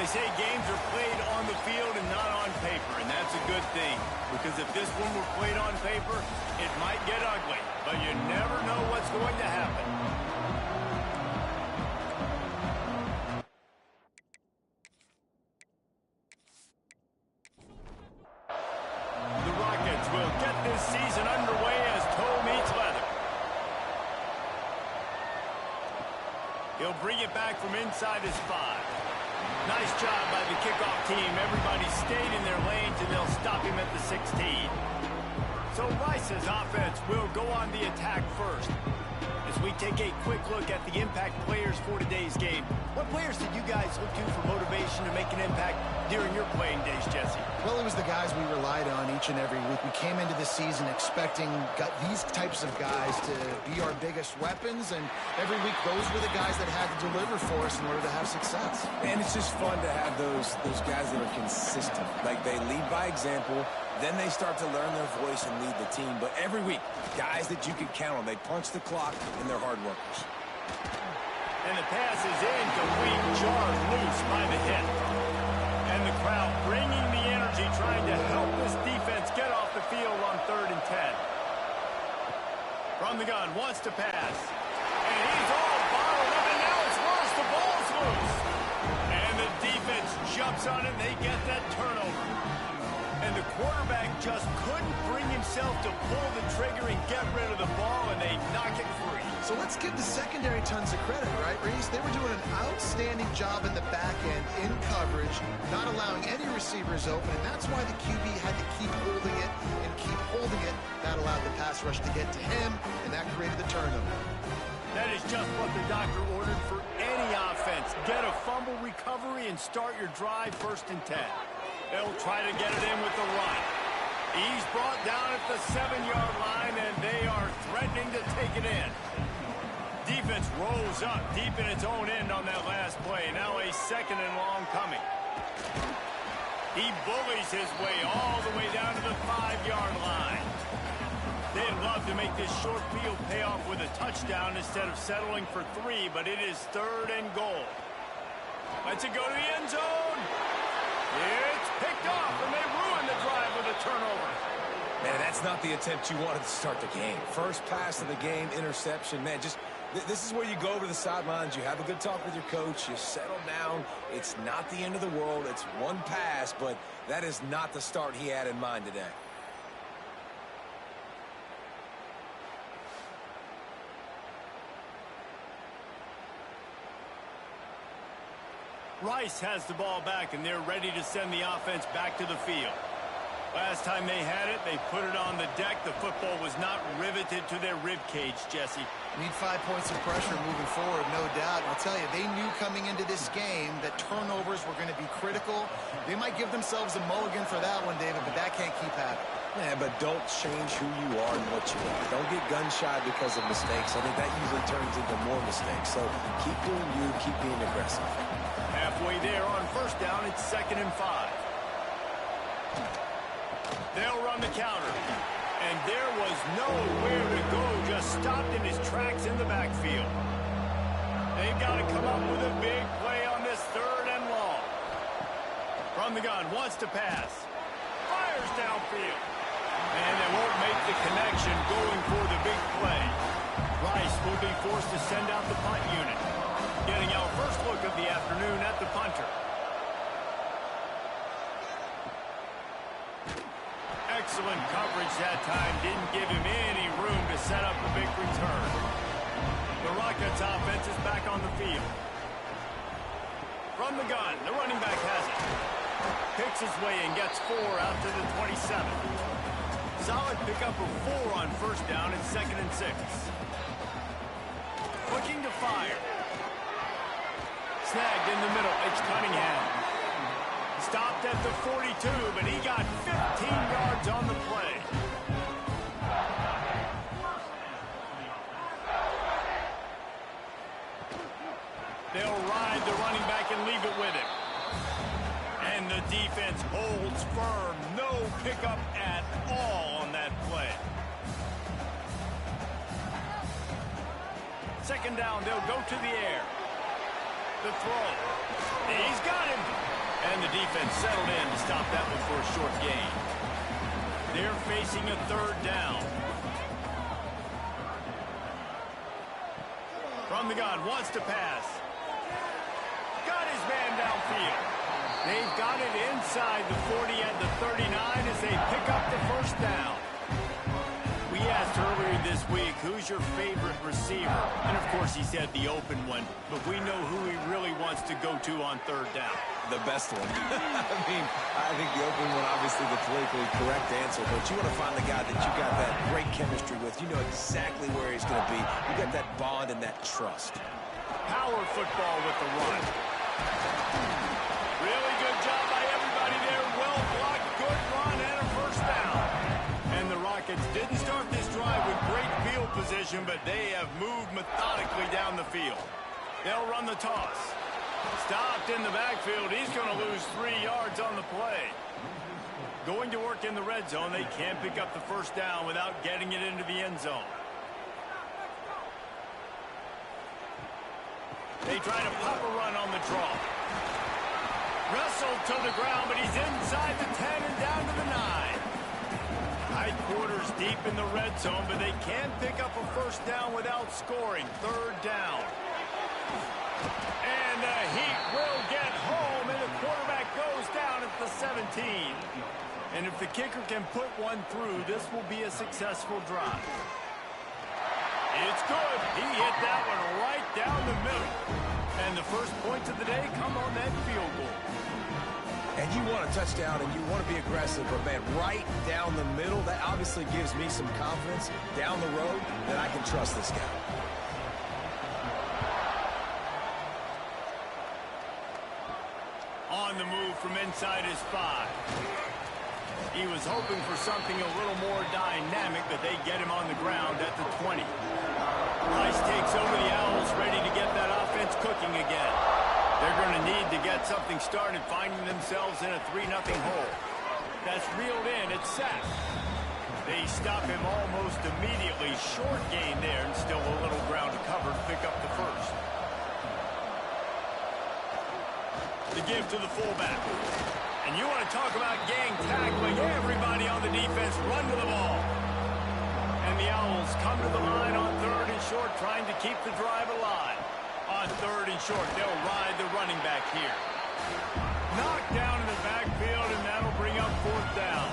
They say games are played on the field and not on paper, and that's a good thing. Because if this one were played on paper, it might get ugly. But you never know what's going to happen. The Rockets will get this season underway as toe meets leather. He'll bring it back from inside his 5. Nice job by the kickoff team. Everybody stayed in their lanes, and they'll stop him at the 16. So Rice's offense will go on the attack first. As we take a quick look at the impact players for today's game, what players did you guys look to for motivation to make an impact during your playing days, Jesse? Well, it was the guys we relied on each and every week. We came into the season expecting these types of guys to be our biggest weapons, and every week those were the guys that had to deliver for us in order to have success. And it's just fun to have those guys that are consistent. Like, they lead by example, then they start to learn their voice and lead the team. But every week, guys that you can count on, they punch the clock, and they're hard workers. And the pass is incomplete, jarred loose by the hit. And the crowd bringing the energy, trying to help this defense get off the field on 3rd and 10. From the gun, wants to pass. And he's all bottled up, and now it's worse. The ball's loose. And the defense jumps on it, and they get that turnover. And the quarterback just couldn't bring himself to pull the trigger and get rid of the ball, and they knock it free. So let's give the secondary tons of credit, right, Reese? They were doing an outstanding job in the back end, in coverage, not allowing any receivers open, and that's why the QB had to keep holding it and keep holding it. That allowed the pass rush to get to him, and that created the turnover. That is just what the doctor ordered for any offense. Get a fumble recovery and start your drive 1st and 10. They'll try to get it in with the run. He's brought down at the 7-yard line, and they are threatening to take it in. Defense rolls up deep in its own end on that last play. Now a 2nd and long coming. He bullies his way all the way down to the 5-yard line. They'd love to make this short field pay off with a touchdown instead of settling for 3, but it is 3rd and goal. Let's it go to the end zone. It's picked off, and they ruin the drive with a turnover. Man, that's not the attempt you wanted to start the game. First pass of the game, interception. Man, just this is where you go over the sidelines. You have a good talk with your coach. You settle down. It's not the end of the world. It's one pass, but that is not the start he had in mind today. Rice has the ball back, and they're ready to send the offense back to the field. Last time they had it, they put it on the deck. The football was not riveted to their rib cage, Jesse. Need 5 points of pressure moving forward, no doubt. And I'll tell you, they knew coming into this game that turnovers were going to be critical. They might give themselves a mulligan for that one, David, but that can't keep happening. Yeah, but don't change who you are and what you are. Don't get gun-shy because of mistakes. I think that usually turns into more mistakes. So keep doing you, keep being aggressive. Halfway there on 1st down, it's 2nd and 5. They'll run the counter. And there was nowhere to go, just stopped in his tracks in the backfield. They've got to come up with a big play on this 3rd and long. From the gun, wants to pass. Fires downfield. And they won't make the connection going for the big play. Rice will be forced to send out the punt unit. Getting our first look of the afternoon at the punter. Excellent coverage that time. Didn't give him any room to set up a big return. The Rockets offense is back on the field. From the gun, the running back has it. Picks his way and gets 4 out to the 27. Solid pickup of 4 on 1st down and 2nd and 6. Looking to fire. Snagged in the middle. It's Cunningham. Stopped at the 42, but he got 15 yards on the play. They'll ride the running back and leave it with him. And the defense holds firm. No pickup at all on that play. 2nd down, they'll go to the air. The throw. He's got him. And the defense settled in to stop that one for a short gain. They're facing a third down. From the gun, wants to pass. Got his man downfield. They've got it inside the 40 at the 39 as they pick up the first down. We asked earlier this week, who's your favorite receiver? And, of course, he said the open one, but we know who he really wants to go to on third down. The best one. I think the open one, obviously the politically correct answer, but you want to find the guy that you got that great chemistry with. You know exactly where he's going to be. You got that bond and that trust. Power football with the run. Really good job by everybody there. Well blocked, good run, and a first down. And the Rockets didn't start this drive with great field position, but they have moved methodically down the field. They'll run the toss. Stopped in the backfield. He's going to lose 3 yards on the play. Going to work in the red zone. They can't pick up the first down without getting it into the end zone. They try to pop a run on the draw. Wrestled to the ground, but he's inside the 10 and down to the 9. High quarters deep in the red zone, but they can't pick up a first down without scoring. Third down. And the Heat will get home, and the quarterback goes down at the 17. And if the kicker can put one through, this will be a successful drive. It's good. He hit that one right down the middle. And the first points of the day come on that field goal. And you want a touchdown, and you want to be aggressive, but, man, right down the middle, that obviously gives me some confidence down the road that I can trust this guy. On the move from inside his 5. He was hoping for something a little more dynamic, but they get him on the ground at the 20. Rice takes over the Owls, ready to get that offense cooking again. They're going to need to get something started, finding themselves in a 3-0 hole. That's reeled in. It's sacked. They stop him almost immediately. Short gain there, and still a little ground to cover to pick up the first. The give to the fullback. And you want to talk about gang tackling. Everybody on the defense run to the ball. And the Owls come to the line on third and short, trying to keep the drive alive. On third and short, they'll ride the running back here. Knocked down in the backfield, and that'll bring up fourth down.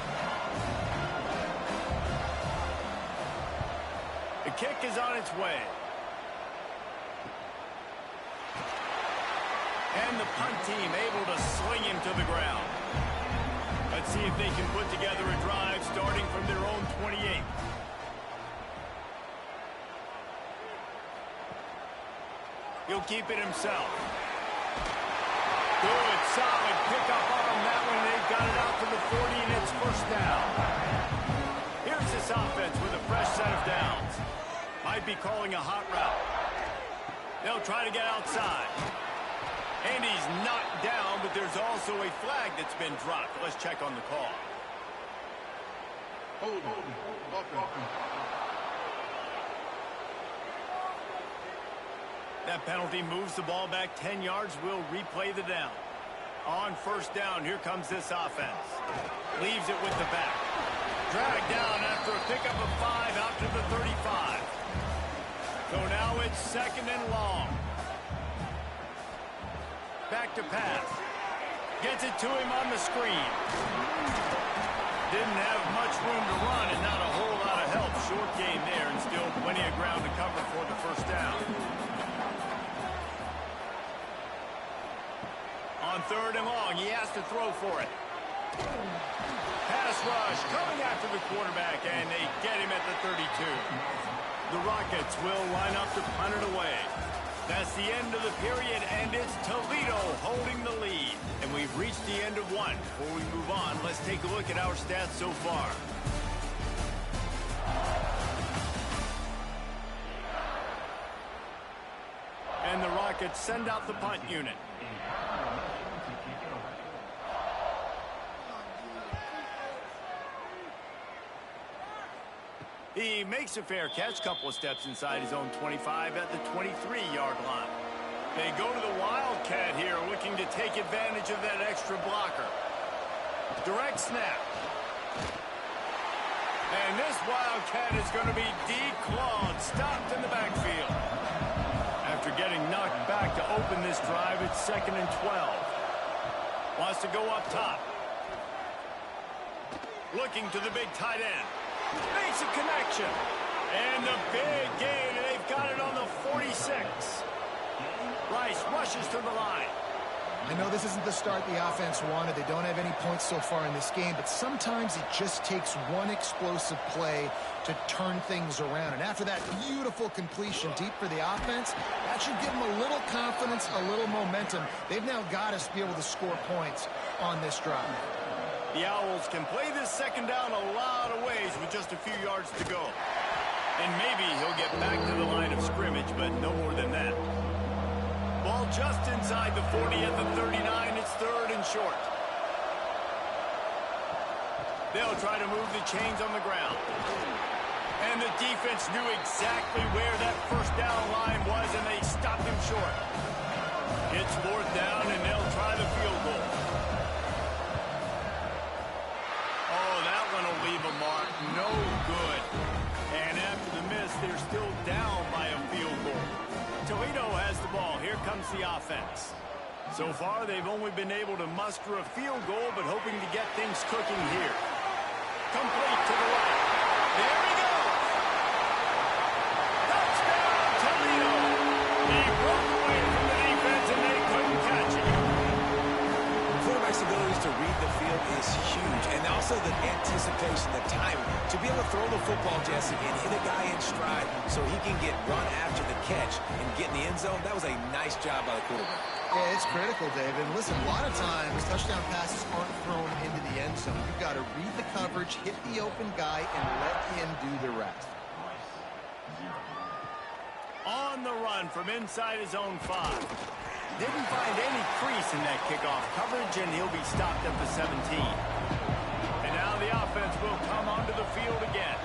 The kick is on its way. And the punt team able to sling him to the ground. Let's see if they can put together a drive starting from their own 28. He'll keep it himself. Good, solid pickup on that one. They've got it out to the 40, and it's first down. Here's this offense with a fresh set of downs. Might be calling a hot route. They'll try to get outside. And he's knocked down, but there's also a flag that's been dropped. Let's check on the call. That penalty moves the ball back 10 yards. We'll replay the down. On first down, here comes this offense. Leaves it with the back. Dragged down after a pickup of 5 out to the 35. So now it's second and long. Back to pass. Gets it to him on the screen. Didn't have much room to run and not a whole lot of help. Short gain there and still plenty of ground to cover for the first down. On third and long, he has to throw for it. Pass rush coming after the quarterback, and they get him at the 32. The Rockets will line up to punt it away. That's the end of the period, and it's Toledo holding the lead. And we've reached the end of one. Before we move on, let's take a look at our stats so far. And the Rockets send out the punt unit. He makes a fair catch, couple of steps inside his own 25 at the 23-yard line. They go to the Wildcat here, looking to take advantage of that extra blocker. Direct snap. And this Wildcat is going to be declawed, stopped in the backfield. After getting knocked back to open this drive, it's 2nd and 12. Wants to go up top. Looking to the big tight end. Makes a connection. And the big gain, and they've got it on the 46. Rice rushes to the line. I know this isn't the start the offense wanted. They don't have any points so far in this game, but sometimes it just takes one explosive play to turn things around. And after that beautiful completion deep for the offense, that should give them a little confidence, a little momentum. They've now got to be able to score points on this drive. The Owls can play this second down a lot of ways with just a few yards to go. And maybe he'll get back to the line of scrimmage, but no more than that. Ball just inside the 40 at the 39. It's 3rd and short. They'll try to move the chains on the ground. And the defense knew exactly where that first down line was, and they stopped him short. It's 4th down, and they'll try the field goal. Oh, that one will leave a mark. No good. And after the miss, they're still down by a field goal. Toledo has the ball. Here comes the offense. So far, they've only been able to muster a field goal, but hoping to get things cooking here. Complete to the right. There he goes. Touchdown, Toledo. He broke away from the defense, and they couldn't catch him. Quarterback's abilities to read the field is huge, and also the anticipation, the time to be able to throw the football, Jesse, and hit a guy in stride so he can get run after the catch and get in the end zone. That was a nice job by the quarterback. Yeah, it's critical, David. Listen, a lot of times touchdown passes aren't thrown into the end zone. You've got to read the coverage, hit the open guy, and let him do the rest. On the run from inside his own 5. Didn't find any crease in that kickoff coverage, and he'll be stopped at the 17. And now the offense will come onto the field again.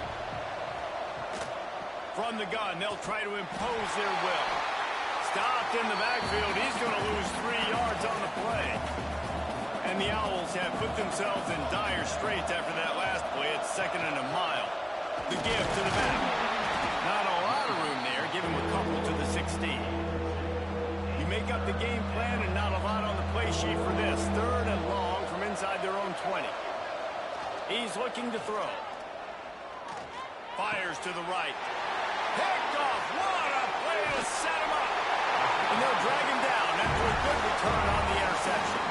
From the gun, they'll try to impose their will. Stopped in the backfield. He's going to lose 3 yards on the play. And the Owls have put themselves in dire straits after that last play. It's 2nd and a mile. The give to the back. Not a lot of room there. Give him a couple to the 16. You make up the game plan and not a lot on the play sheet for this. 3rd and long from inside their own 20. He's looking to throw. Fires to the right. Picked off. What a play to set him up. And they'll drag him down after a good return on the interception.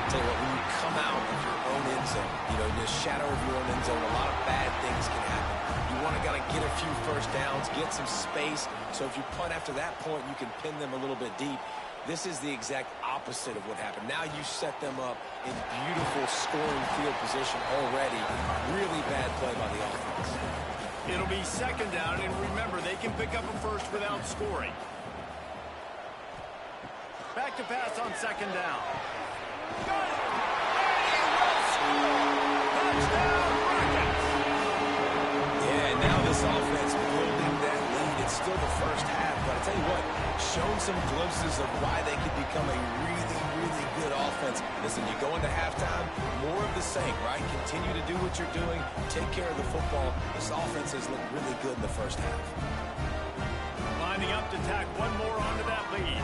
Tell you what, when you come out of your own end zone, in the shadow of your own end zone, a lot of bad things can happen. You want to get a few first downs, get some space. So if you punt after that point, you can pin them a little bit deep. This is the exact opposite of what happened. Now you set them up in beautiful scoring field position already. Really bad play by the offense. It'll be 2nd down, and remember, they can pick up a first without scoring. Back to pass on 2nd down. Got it! And he will score! Touchdown, Rockets! Yeah, now this offense building that lead. It's still the first half, but I tell you what, shown some glimpses of why they could become a really, really good offense. Listen, you go into halftime, more of the same, right? Continue to do what you're doing, take care of the football. This offense has looked really good in the first half. Lining up to tack one more onto that lead.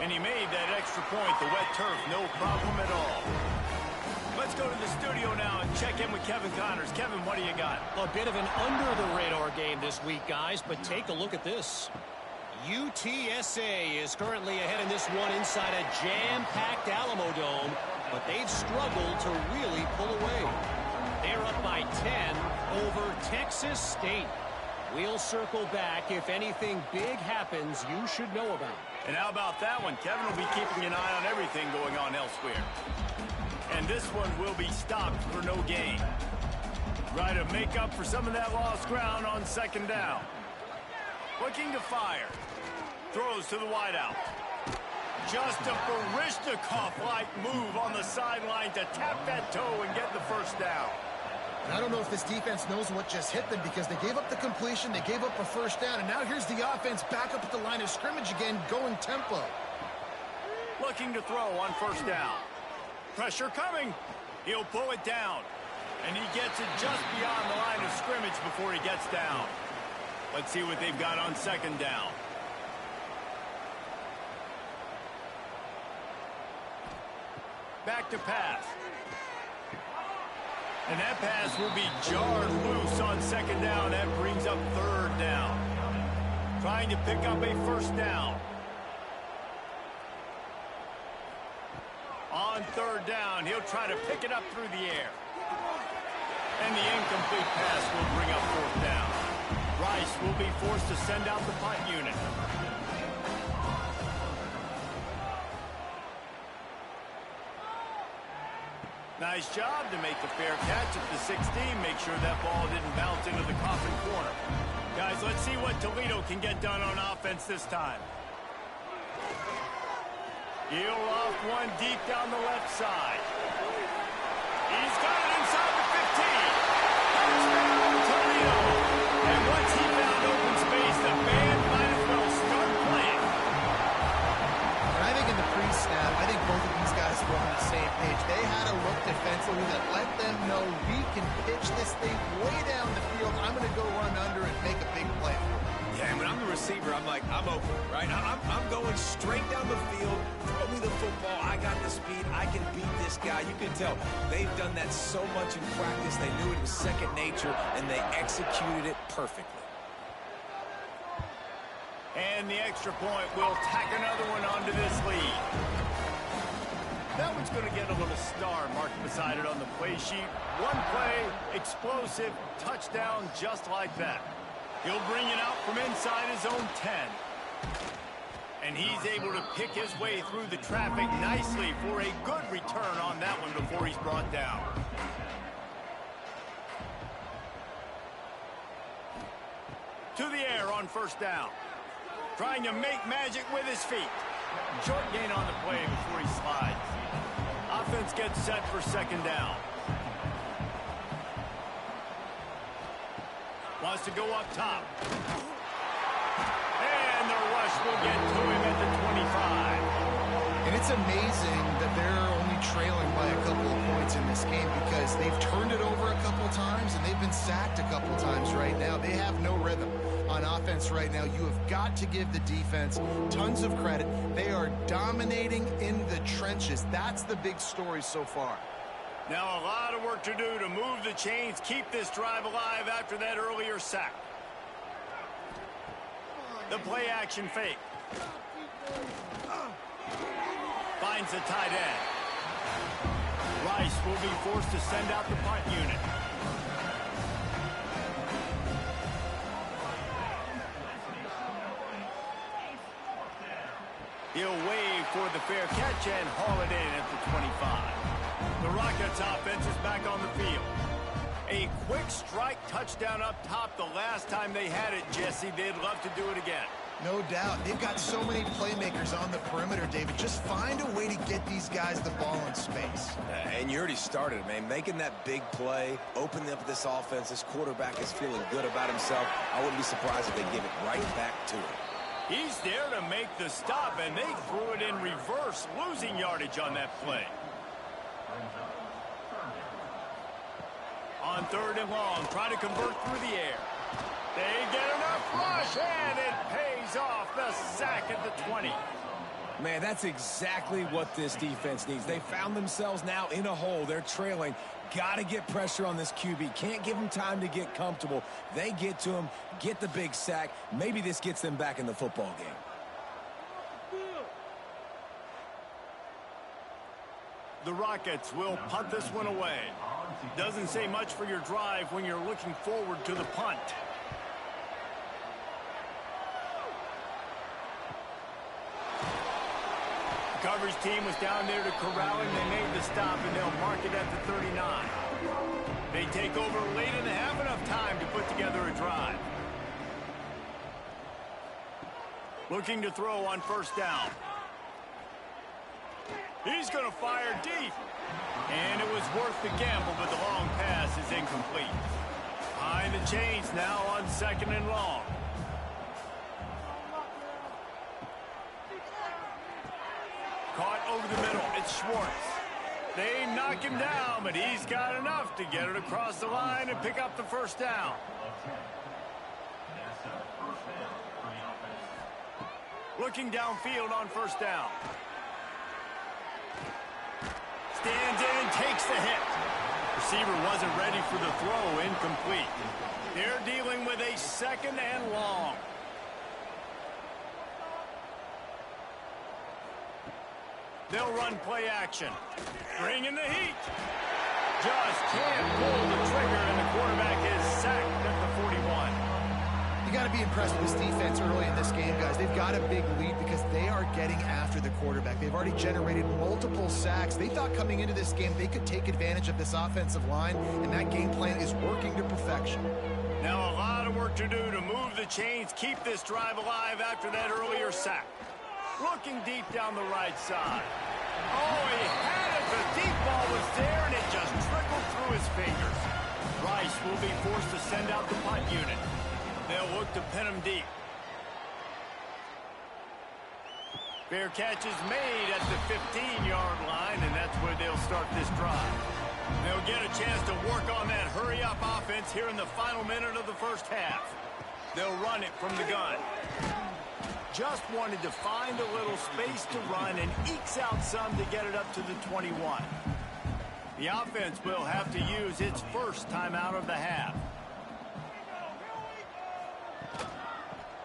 And he made that extra point, the wet turf, no problem at all. Let's go to the studio now and check in with Kevin Connors. Kevin, what do you got? A bit of an under-the-radar game this week, guys, but take a look at this. UTSA is currently ahead in this one inside a jam-packed Alamo Dome, but they've struggled to really pull away. They're up by 10 over Texas State. We'll circle back. If anything big happens, you should know about it. And how about that one? Kevin will be keeping an eye on everything going on elsewhere. And this one will be stopped for no gain. Try to make up for some of that lost ground on 2nd down. Looking to fire. Throws to the wideout. Just a Baryshnikov-like move on the sideline to tap that toe and get the first down. I don't know if this defense knows what just hit them because they gave up the completion, they gave up a first down, and now here's the offense back up at the line of scrimmage again, going tempo. Looking to throw on first down. Pressure coming. He'll pull it down. And he gets it just beyond the line of scrimmage before he gets down. Let's see what they've got on second down. Back to pass. And that pass will be jarred loose on second down. That brings up third down. Trying to pick up a first down. On third down, he'll try to pick it up through the air. And the incomplete pass will bring up fourth down. Rice will be forced to send out the punt unit. Nice job to make the fair catch at the 16. Make sure that ball didn't bounce into the coffin corner. Guys, let's see what Toledo can get done on offense this time. He'll off one deep down the left side. He's got it inside the 15. Touchdown, Toledo. And once he found open space, the band might as well start playing. And I think in the pre-snap, I think both of these guys were on the same page. They had a look defensively that let them know we can pitch this thing way down the field. I'm going to go run under and make a big play. Yeah, and when I'm the receiver, I'm like, I'm open, right? I'm going straight down the field. Throw me the football. I got the speed. I can beat this guy. You can tell they've done that so much in practice. They knew it was second nature, and they executed it perfectly. And the extra point will tack another one onto this lead. That one's going to get a little star marked beside it on the play sheet. One play, explosive, touchdown just like that. He'll bring it out from inside his own 10. And he's able to pick his way through the traffic nicely for a good return on that one before he's brought down. To the air on first down. Trying to make magic with his feet. Short gain on the play before he slides. Offense gets set for second down. Wants to go up top. And the rush will get to him at the 25. And it's amazing that they're only trailing by a couple of points in this game because they've turned it over a couple times and they've been sacked a couple times right now. They have no rhythm on offense right now. You have got to give the defense tons of credit. They are dominating in the trenches. That's the big story so far. Now a lot of work to do to move the chains, keep this drive alive after that earlier sack. The play action fake. Finds the tight end. Rice will be forced to send out the punt unit. He'll wave for the fair catch and haul it in at the 25. The Rockets offense is back on the field. A quick strike touchdown up top the last time they had it, Jesse. They'd love to do it again. No doubt. They've got so many playmakers on the perimeter, David. Just find a way to get these guys the ball in space. And you already started, man. Making that big play, opening up this offense. This quarterback is feeling good about himself. I wouldn't be surprised if they give it right back to him. He's there to make the stop, and they threw it in reverse, losing yardage on that play. On third and long, trying to convert through the air. They get enough rush, and it pays off the sack at the 20. Man, that's exactly what this defense needs. They found themselves now in a hole. They're trailing. Got to get pressure on this QB. Can't give him time to get comfortable. They get to him, get the big sack. Maybe this gets them back in the football game. The Rockets will punt this one away. Doesn't say much for your drive when you're looking forward to the punt. The coverage team was down there to corral him. They made the stop, and they'll mark it at the 39. They take over late and have enough time to put together a drive. Looking to throw on first down. He's going to fire deep. And it was worth the gamble, but the long pass is incomplete. Behind the chains now on 2nd and long. Caught over the middle. It's Schwartz. They knock him down, but he's got enough to get it across the line and pick up the first down. Looking downfield on 1st down. Stands in and takes the hit. Receiver wasn't ready for the throw. Incomplete. They're dealing with a 2nd and long. They'll run play action. Bringing the heat. Just can't pull the trigger, and the quarterback is sacked at the 41. You got to be impressed with this defense early in this game, guys. They've got a big lead because they are getting after the quarterback. They've already generated multiple sacks. They thought coming into this game they could take advantage of this offensive line, and that game plan is working to perfection. Now a lot of work to do to move the chains, keep this drive alive after that earlier sack. Looking deep down the right side. Oh, he had it. The deep ball was there, and it just trickled through his fingers. Rice will be forced to send out the punt unit. They'll look to pin him deep. Fair catch is made at the 15-yard line, and that's where they'll start this drive. They'll get a chance to work on that hurry-up offense here in the final minute of the first half. They'll run it from the gun. Just wanted to find a little space to run and ekes out some to get it up to the 21. The offense will have to use its first timeout of the half.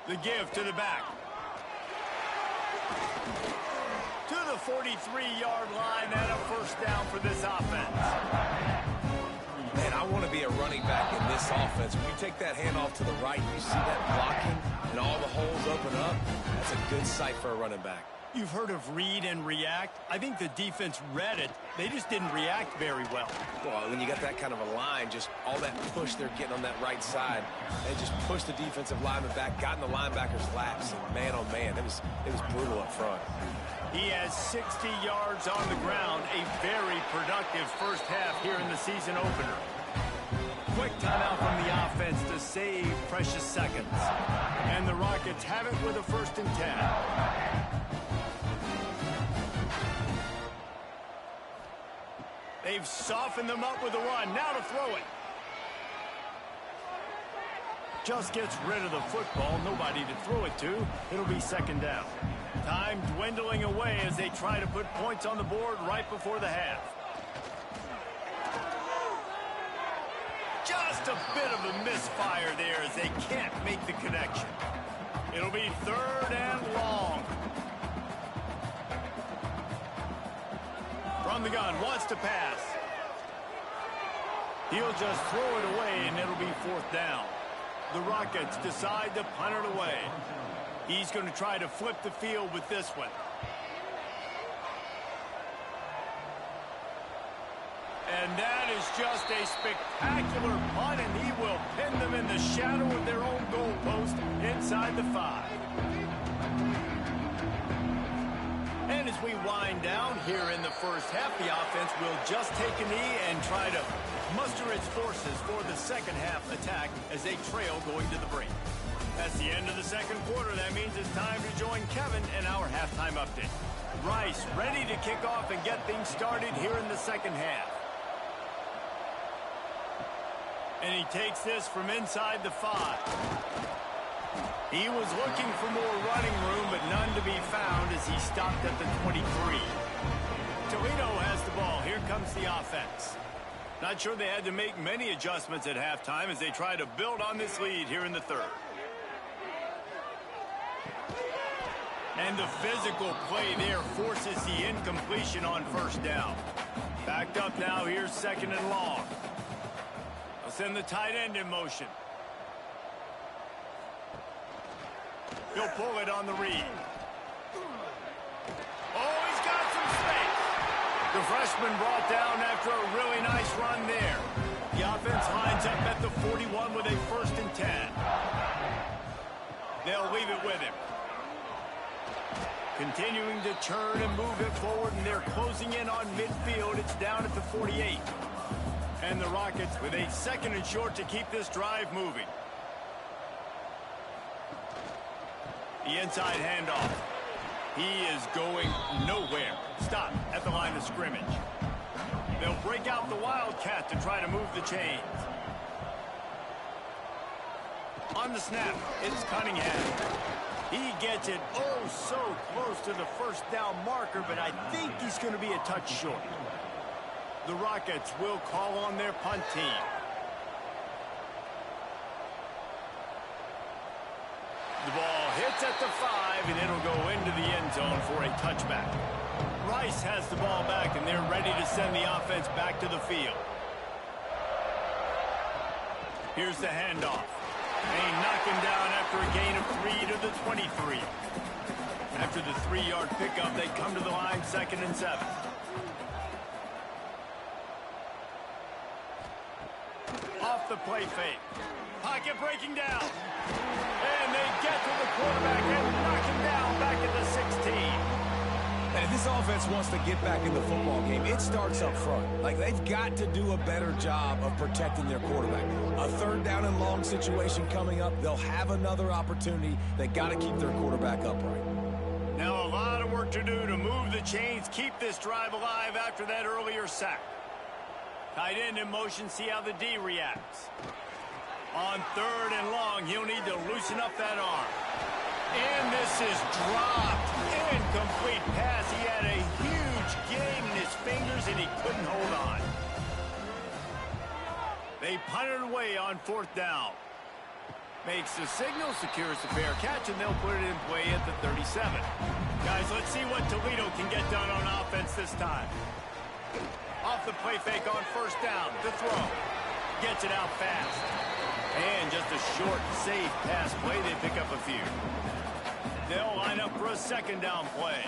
The give to the back. To the 43-yard line and a first down for this offense. Man, I want to be a running back in this offense. When you take that handoff to the right, you see that blocking and all the holes open up. That's a good sight for a running back. You've heard of read and react. I think the defense read it. They just didn't react very well. Well, when you got that kind of a line, just all that push they're getting on that right side, they just pushed the defensive lineman back, got in the linebacker's laps, and man, oh man, it was brutal up front. He has 60 yards on the ground, a very productive first half here in the season opener. Quick timeout from the offense to save precious seconds. And the Rockets have it with a 1st and 10. They've softened them up with a run. Now to throw it. Just gets rid of the football. Nobody to throw it to. It'll be 2nd down. Time dwindling away as they try to put points on the board right before the half. Just a bit of a misfire there as they can't make the connection. It'll be 3rd and long. From the gun, wants to pass. He'll just throw it away, and it'll be 4th down. The Rockets decide to punt it away. He's going to try to flip the field with this one. And that is just a spectacular punt, and he will pin them in the shadow of their own goalpost inside the 5. And as we wind down here in the first half, the offense will just take a knee and try to muster its forces for the second half attack as they trail going to the break. That's the end of the second quarter. That means it's time to join Kevin in our halftime update. Rice ready to kick off and get things started here in the second half. And he takes this from inside the 5. He was looking for more running room, but none to be found as he stopped at the 23. Toledo has the ball. Here comes the offense. Not sure they had to make many adjustments at halftime as they try to build on this lead here in the 3rd. And the physical play there forces the incompletion on 1st down. Backed up now, here's 2nd and long. They'll send the tight end in motion. He'll pull it on the read. Oh, he's got some space. The freshman brought down after a really nice run there. The offense lines up at the 41 with a 1st and 10. They'll leave it with him. Continuing to turn and move it forward, and they're closing in on midfield. It's down at the 48. And the Rockets with a 2nd and short to keep this drive moving. The inside handoff. He is going nowhere. Stop at the line of scrimmage. They'll break out the Wildcat to try to move the chains. On the snap, it's Cunningham. He gets it oh so close to the first down marker, but I think he's going to be a touch short. The Rockets will call on their punt team. The ball hits at the 5, and it'll go into the end zone for a touchback. Rice has the ball back, and they're ready to send the offense back to the field. Here's the handoff. They knock him down after a gain of 3 to the 23. After the 3-yard pickup, they come to the line 2nd and 7. Off the play fake. Pocket breaking down. And they get to the quarterback and knock him down back at the 16. And if this offense wants to get back in the football game, it starts up front. Like, they've got to do a better job of protecting their quarterback. A 3rd down and long situation coming up. They'll have another opportunity. They got to keep their quarterback upright. Now a lot of work to do to move the chains, keep this drive alive after that earlier sack. Tight end in motion, see how the D reacts. On 3rd and long, he'll need to loosen up that arm. And this is dropped. Incomplete pass. He had a huge gain in his fingers, and he couldn't hold on. They punt it away on 4th down. Makes the signal, secures the fair catch, and they'll put it in play at the 37. Guys, let's see what Toledo can get done on offense this time. Off the play fake on 1st down. To throw. Gets it out fast. And just a short, safe pass play. They pick up a few. They'll line up for a 2nd down play.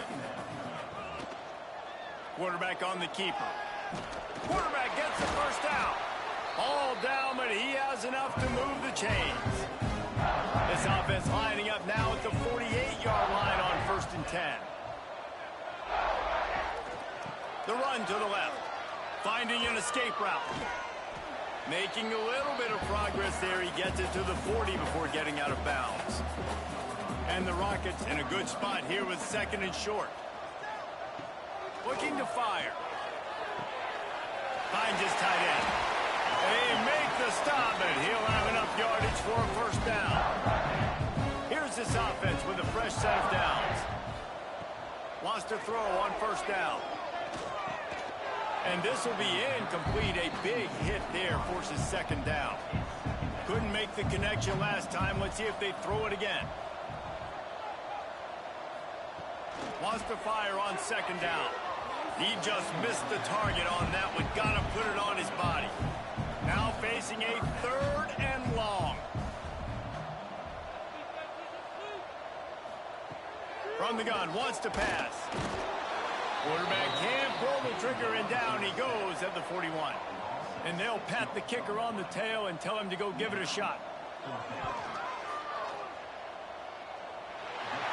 Quarterback on the keeper. Quarterback gets the 1st down. All down, but he has enough to move the chains. This offense lining up now at the 48-yard line on 1st and 10. The run to the left. Finding an escape route. Making a little bit of progress there. He gets it to the 40 before getting out of bounds. And the Rockets in a good spot here with 2nd and short. Looking to fire. Finds his tight end. They make the stop, but he'll have enough yardage for a 1st down. Here's this offense with a fresh set of downs. Wants to throw on 1st down. And this will be incomplete. A big hit there forces 2nd down. Couldn't make the connection last time. Let's see if they throw it again. Wants to fire on 2nd down. He just missed the target on that one. Got to put it on his body. Now facing a 3rd and long. From the gun, wants to pass. Quarterback can't pull the trigger, and down he goes at the 41. And they'll pat the kicker on the tail and tell him to go give it a shot.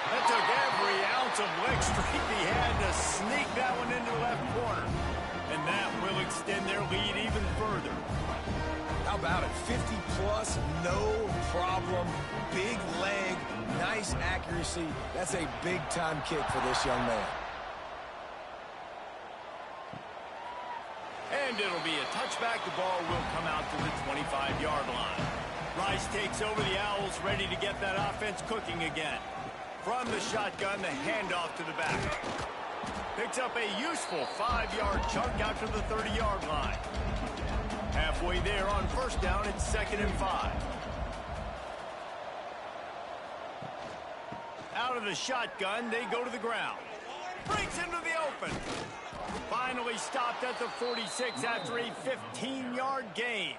That took every ounce of leg strength he had to sneak that one into the left corner. And that will extend their lead even further. How about it? 50-plus, no problem. Big leg, nice accuracy. That's a big-time kick for this young man. And it'll be a touchback. The ball will come out to the 25-yard line. Rice takes over the Owls, ready to get that offense cooking again. From the shotgun, the handoff to the back. Picks up a useful 5-yard chunk out to the 30-yard line. Halfway there on 1st down, it's 2nd and 5. Out of the shotgun, they go to the ground. Breaks into the open. Finally stopped at the 46 after a 15-yard gain.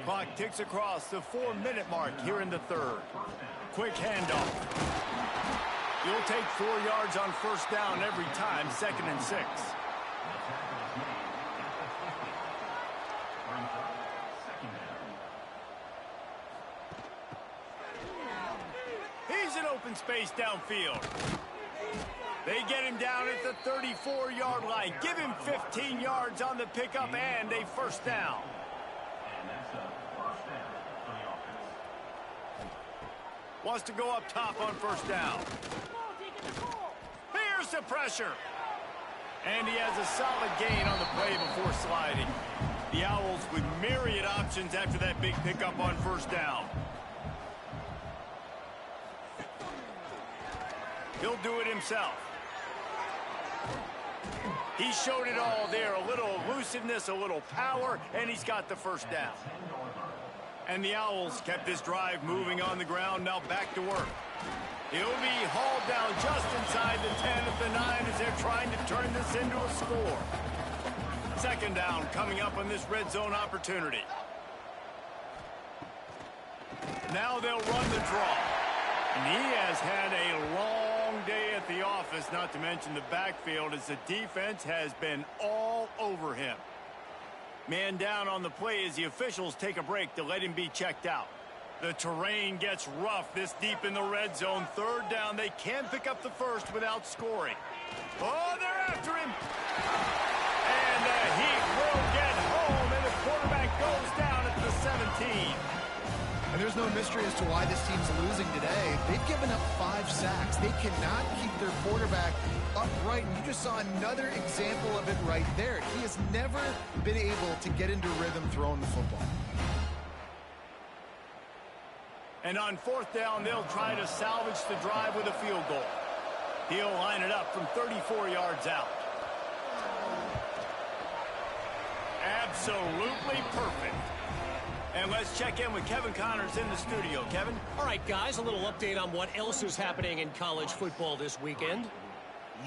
Clock ticks across the 4-minute mark here in the 3rd. Quick handoff. You'll take 4 yards on 1st down every time, 2nd and 6. He's in open space downfield. down at the 34-yard line. Give him 15 yards on the pickup and a first down. Wants to go up top on first down. Here's the pressure. And he has a solid gain on the play before sliding. The Owls with myriad options after that big pickup on first down. He'll do it himself. He showed it all there. A little elusiveness, a little power, and he's got the first down. And the Owls kept this drive moving on the ground. Now back to work. He'll be hauled down just inside the 10 at the 9 as they're trying to turn this into a score. Second down coming up on this red zone opportunity. Now they'll run the draw. And he has had a long day at the office, not to mention the backfield, as the defense has been all over him. Man down on the play as the officials take a break to let him be checked out. The terrain gets rough this deep in the red zone. Third down, they can't pick up the first without scoring. Oh, they're after him. And the Heat will get home, and the quarterback goes down at the 17. And there's no mystery as to why this team's losing today. They've given up 5 sacks. They cannot keep their quarterback upright. And you just saw another example of it right there. He has never been able to get into rhythm throwing the football. And on fourth down, they'll try to salvage the drive with a field goal. He'll line it up from 34 yards out. Absolutely perfect. And let's check in with Kevin Connors in the studio. Kevin? All right, guys, a little update on what else is happening in college football this weekend.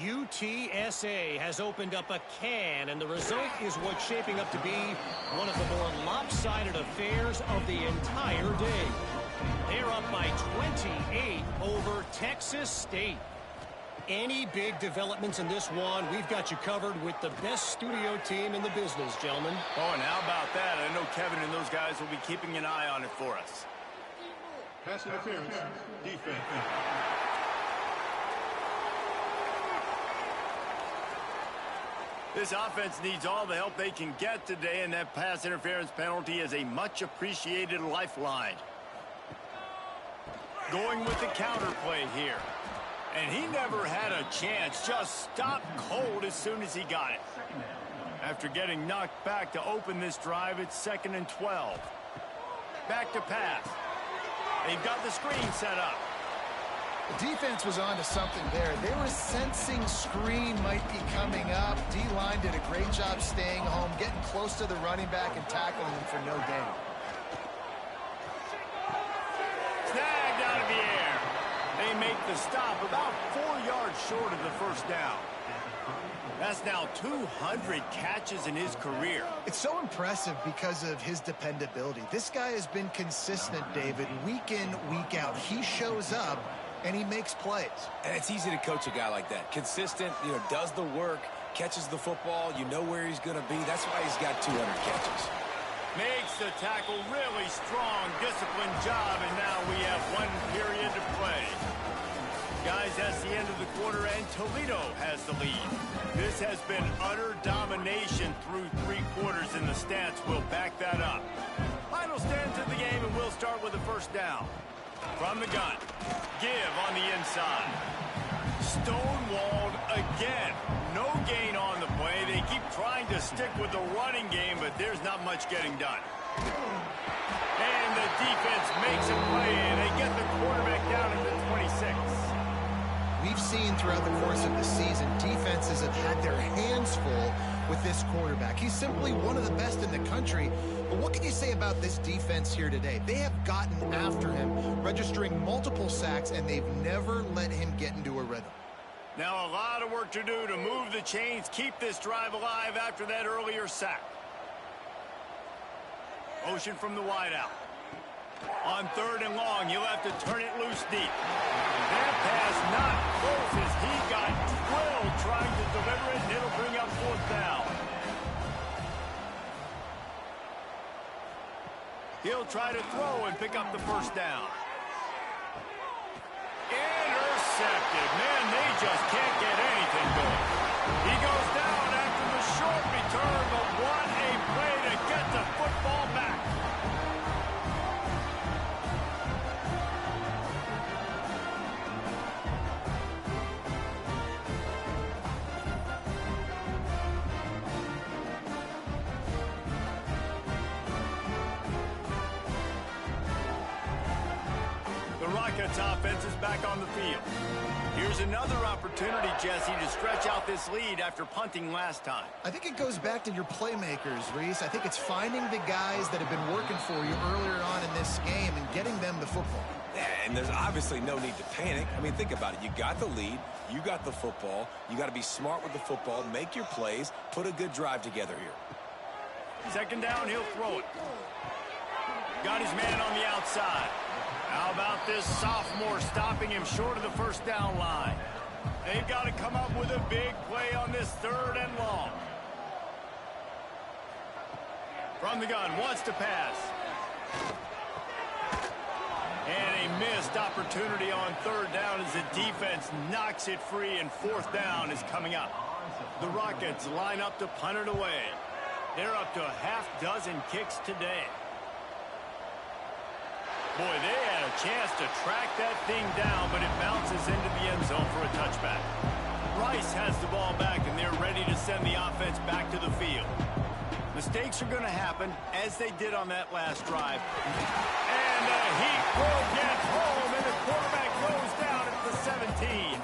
UTSA has opened up a can, and the result is what's shaping up to be one of the more lopsided affairs of the entire day. They're up by 28 over Texas State. Any big developments in this one, we've got you covered with the best studio team in the business, gentlemen. Oh, and how about that? I know Kevin and those guys will be keeping an eye on it for us. Pass interference, defense. This offense needs all the help they can get today, and that pass interference penalty is a much-appreciated lifeline. Going with the counter play here. And he never had a chance, just stopped cold as soon as he got it. After getting knocked back to open this drive, it's 2nd and 12. Back to pass. They've got the screen set up. The defense was on to something there. They were sensing screen might be coming up. D-line did a great job staying home, getting close to the running back and tackling him for no gain. Snagged out of the air. They make the stop about 4 yards short of the first down. That's now 200 catches in his career. It's so impressive because of his dependability. This guy has been consistent, David, week in, week out. He shows up, and he makes plays. And it's easy to coach a guy like that. Consistent, does the work, catches the football, you know where he's going to be. That's why he's got 200 catches. Makes the tackle, really strong, disciplined job, and now we have 1 period to play. Guys, that's the end of the quarter, and Toledo has the lead. This has been utter domination through 3 quarters, and the stats will back that up. Final stands of the game, and we'll start with the first down. From the gun, give on the inside. Stonewalled again. No gain on the play. They keep trying to stick with the running game, but there's not much getting done. And the defense makes a play, and they get the quarterback down at the 26. We've seen throughout the course of the season, defenses have had their hands full with this quarterback. He's simply one of the best in the country. But what can you say about this defense here today? They have gotten after him, registering multiple sacks, and they've never let him get into a rhythm. Now a lot of work to do to move the chains, keep this drive alive after that earlier sack. Motion from the wideout. On 3rd and long, he'll have to turn it loose deep. That pass not close as he got drilled trying to deliver it, and it'll bring up 4th down. He'll try to throw and pick up the first down. Intercepted. Man, they just can't get anything going. Rockets offense is back on the field. Here's another opportunity, Jesse, to stretch out this lead after punting last time. I think it goes back to your playmakers, Reese. I think it's finding the guys that have been working for you earlier on in this game and getting them the football. Yeah, and there's obviously no need to panic. I mean, think about it. You got the lead. You got the football. You got to be smart with the football, make your plays, put a good drive together here. Second down, he'll throw it. Got his man on the outside. How about this sophomore stopping him short of the first down line? They've got to come up with a big play on this 3rd and long. From the gun, wants to pass. And a missed opportunity on 3rd down as the defense knocks it free, and 4th down is coming up. The Rockets line up to punt it away. They're up to a half dozen kicks today. Boy, they had a chance to track that thing down, but it bounces into the end zone for a touchback. Rice has the ball back, and they're ready to send the offense back to the field. Mistakes are going to happen, as they did on that last drive. And the heat will get home, and the quarterback goes down at the 17.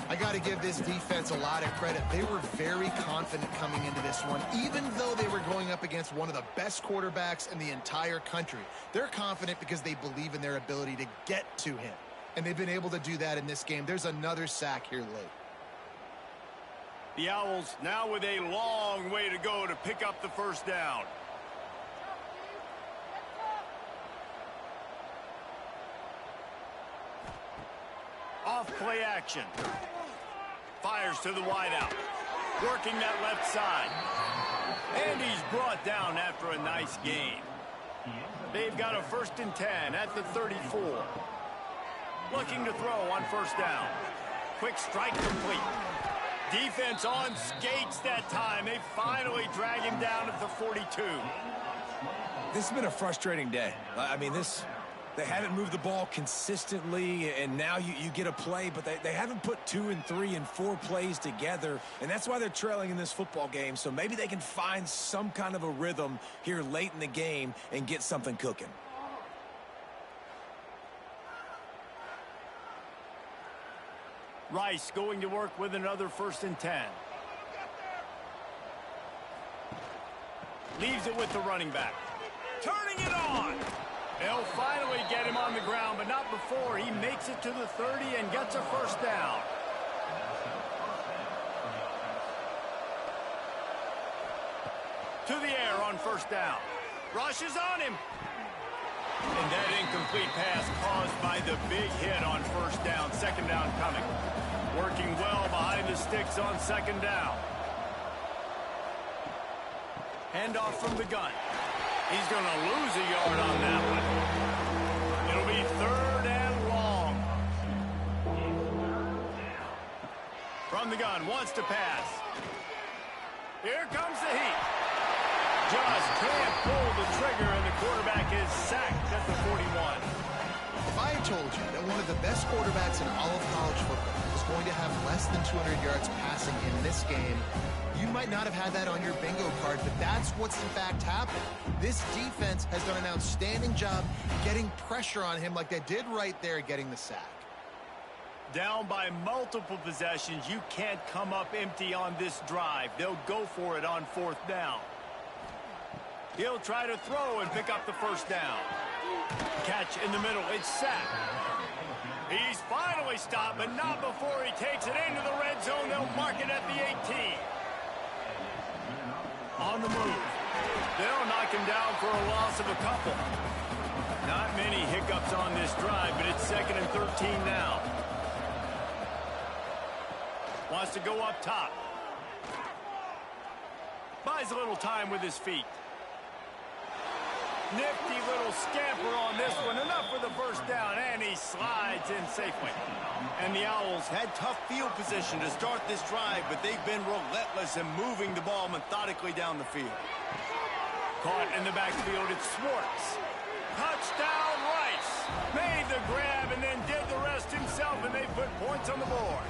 I got to give this defense a lot of credit. They were very confident coming into this one, even though they were going up against one of the best quarterbacks in the entire country. They're confident because they believe in their ability to get to him, and they've been able to do that in this game. There's another sack here late. The Owls now with a long way to go to pick up the first down. Off play action. Fires to the wideout. Working that left side. And he's brought down after a nice gain. They've got a 1st and 10 at the 34. Looking to throw on 1st down. Quick strike complete. Defense on skates that time. They finally drag him down at the 42. This has been a frustrating day. I mean, they haven't moved the ball consistently, and now you get a play, but they haven't put 2 and 3 and 4 plays together, and that's why they're trailing in this football game. So maybe they can find some kind of a rhythm here late in the game and get something cooking. Rice going to work with another 1st and 10. Leaves it with the running back. Turning it on. They'll finally get him on the ground, but not before he makes it to the 30 and gets a 1st down. To the air on 1st down. Rushes on him. And that incomplete pass caused by the big hit on 1st down. 2nd down coming. Working well behind the sticks on 2nd down. Handoff from the gun. He's going to lose a yard on that one. It'll be 3rd and long. From the gun, wants to pass. Here comes the heat. Just can't pull the trigger, and the quarterback is sacked at the 41. If I had told you that one of the best quarterbacks in all of college football was going to have less than 200 yards passing in this game, you might not have had that on your bingo card, but that's what's in fact happened. This defense has done an outstanding job getting pressure on him like they did right there, getting the sack. Down by multiple possessions, you can't come up empty on this drive. They'll go for it on 4th down. He'll try to throw and pick up the 1st down. Catch in the middle. It's sacked. He's finally stopped, but not before he takes it into the red zone. They'll mark it at the 18. On the move. They'll knock him down for a loss of a couple. Not many hiccups on this drive, but it's 2nd and 13 now. Wants to go up top. Buys a little time with his feet. Nifty little scamper on this one. Enough for the 1st down, and he slides in safely. And the Owls had tough field position to start this drive, but they've been relentless in moving the ball methodically down the field. Caught in the backfield, it's Swartz. Touchdown, Rice. Made the grab and then did the rest himself, and they put points on the board.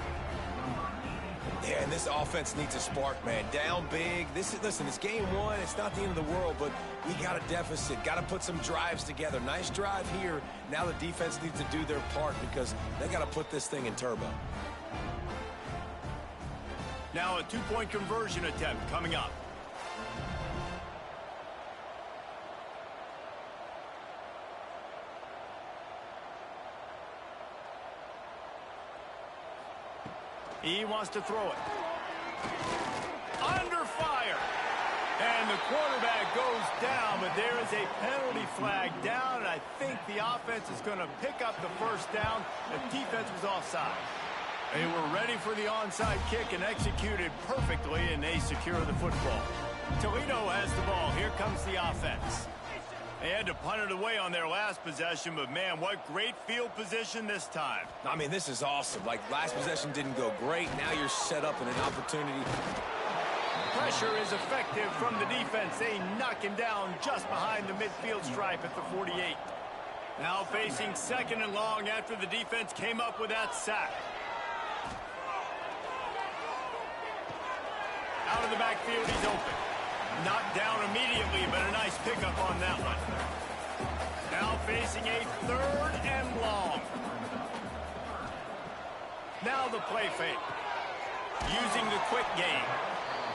Yeah, and this offense needs a spark, man. Down big. Listen, it's game one. It's not the end of the world, but we got a deficit. Got to put some drives together. Nice drive here. Now the defense needs to do their part because they got to put this thing in turbo. Now a two-point conversion attempt coming up. He wants to throw it. Under fire. And the quarterback goes down, but there is a penalty flag down, and I think the offense is going to pick up the first down. The defense was offside. They were ready for the onside kick and executed perfectly, and they secure the football. Toledo has the ball. Here comes the offense. They had to punt it away on their last possession, but, man, what great field position this time. I mean, this is awesome. Like, last possession didn't go great. Now you're set up in an opportunity. Pressure is effective from the defense. They knock him down just behind the midfield stripe at the 48. Now facing second and long after the defense came up with that sack. Out of the backfield, he's open. Knocked down immediately, but a nice pickup on that one. Now facing a third and long. Now the play fake. Using the quick game.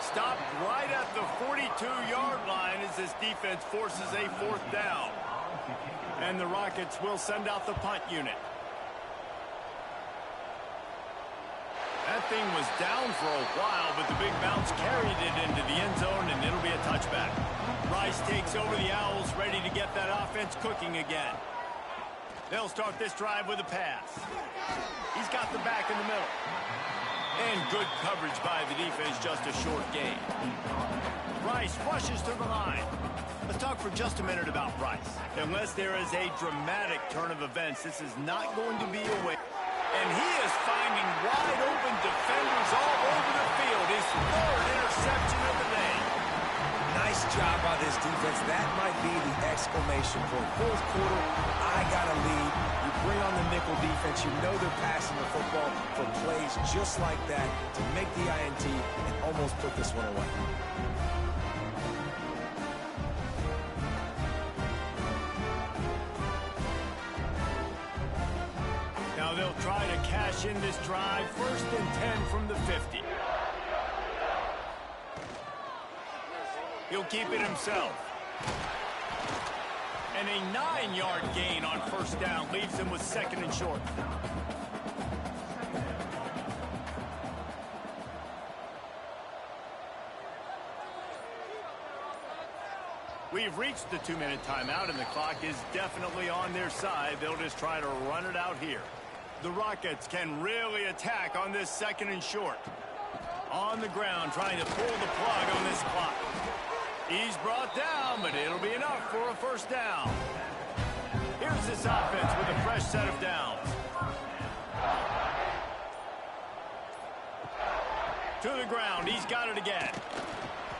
Stopped right at the 42-yard line as this defense forces a fourth down. And the Rockets will send out the punt unit. That thing was down for a while, but the big bounce carried it into the end zone, and it'll be a touchback. Rice takes over the Owls, ready to get that offense cooking again. They'll start this drive with a pass. He's got the back in the middle. And good coverage by the defense, just a short gain. Rice rushes to the line. Let's talk for just a minute about Rice. Unless there is a dramatic turn of events, this is not going to be a way. And he is finding wide-open defenders all over the field. His third interception of the day. Nice job by this defense. That might be the exclamation point. Fourth quarter, I got a lead. You bring on the nickel defense. You know they're passing the football for plays just like that to make the INT and almost put this one away. Now they'll try to cash in this drive. First and 10 from the 50. He'll keep it himself. And a 9-yard gain on first down leaves him with second and short. We've reached the 2-minute timeout, and the clock is definitely on their side. They'll just try to run it out here. The Rockets can really attack on this second and short. On the ground, trying to pull the plug on this clock. He's brought down, but it'll be enough for a first down. Here's this offense with a fresh set of downs. To the ground, he's got it again.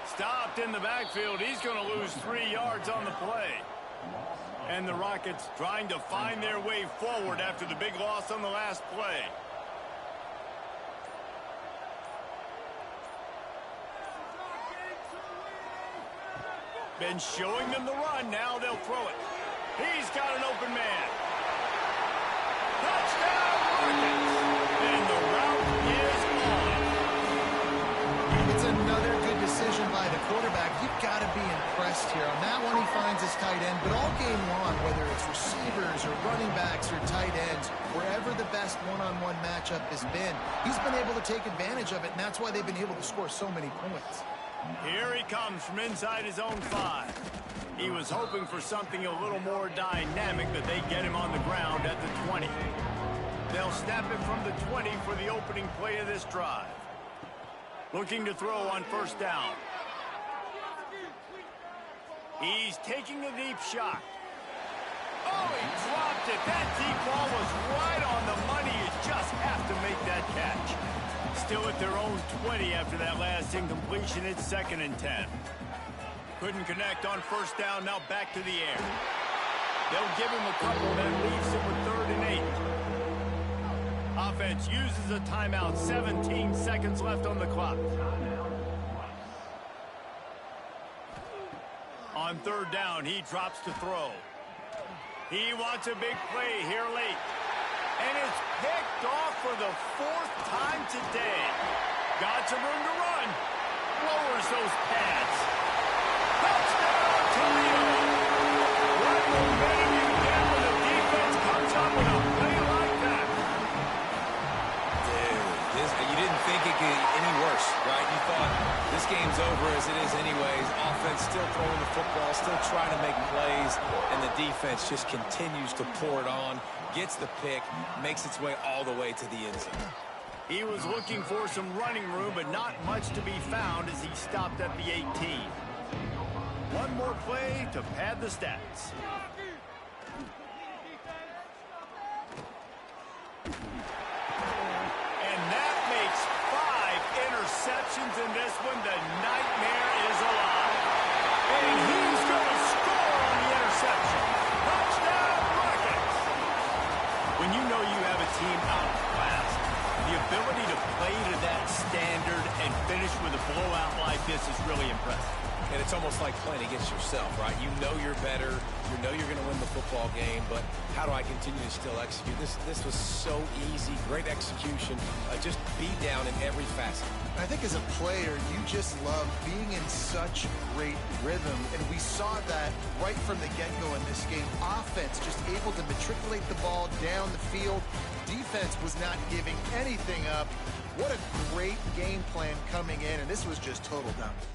Stopped in the backfield. He's going to lose 3 yards on the play. And the Rockets trying to find their way forward after the big loss on the last play. Been showing them the run. Now they'll throw it. He's got an open man. Touchdown, Rockets! And the route is on. It's another good decision by the quarterback. You've got to be impressed here. On that one, he finds his tight end. But all game long, whether it's receivers or running backs or tight ends, wherever the best one-on-one matchup has been, he's been able to take advantage of it, and that's why they've been able to score so many points. Here he comes from inside his own 5. He was hoping for something a little more dynamic, but they get him on the ground at the 20. They'll snap it from the 20 for the opening play of this drive. Looking to throw on first down. He's taking a deep shot. Oh, he dropped it. That deep ball was right on the money. You just have to make that catch. Still at their own 20 after that last incompletion. It's second and 10. Couldn't connect on first down. Now back to the air. They'll give him a couple that leaves him with third and 8. offense uses a timeout. 17 seconds left on the clock. On third down, he drops to throw. He wants a big play here late. And it's picked off for the 4th time today. Got some room to run. Lowers those pads. Touchdown, Toledo. What momentum you get when the defense comes up with a play like that. Dude, you didn't think it could get any worse, right? You thought this game's over as it is anyways. Offense still throwing the football, still trying to make plays, and the defense just continues to pour it on, gets the pick, makes its way all the way to the end zone. He was looking for some running room, but not much to be found as he stopped at the 18. One more play to pad the stats. And that makes 5 interceptions in this one. The nightmare is alive. And he's going to score on the interception. Touchdown, Rockets! When you know you have a team outclassed, the ability to play to that standard and finish with a blowout like this is really impressive. And it's almost like playing against yourself, right? You know you're better. You know you're going to win the football game, but how do I continue to still execute? This was so easy. Great execution. Just beat down in every facet. I think as a player, you just love being in such great rhythm, and we saw that right from the get-go in this game. Offense just able to matriculate the ball down the field. Defense was not giving anything up. What a great game plan coming in, and this was just total dominance.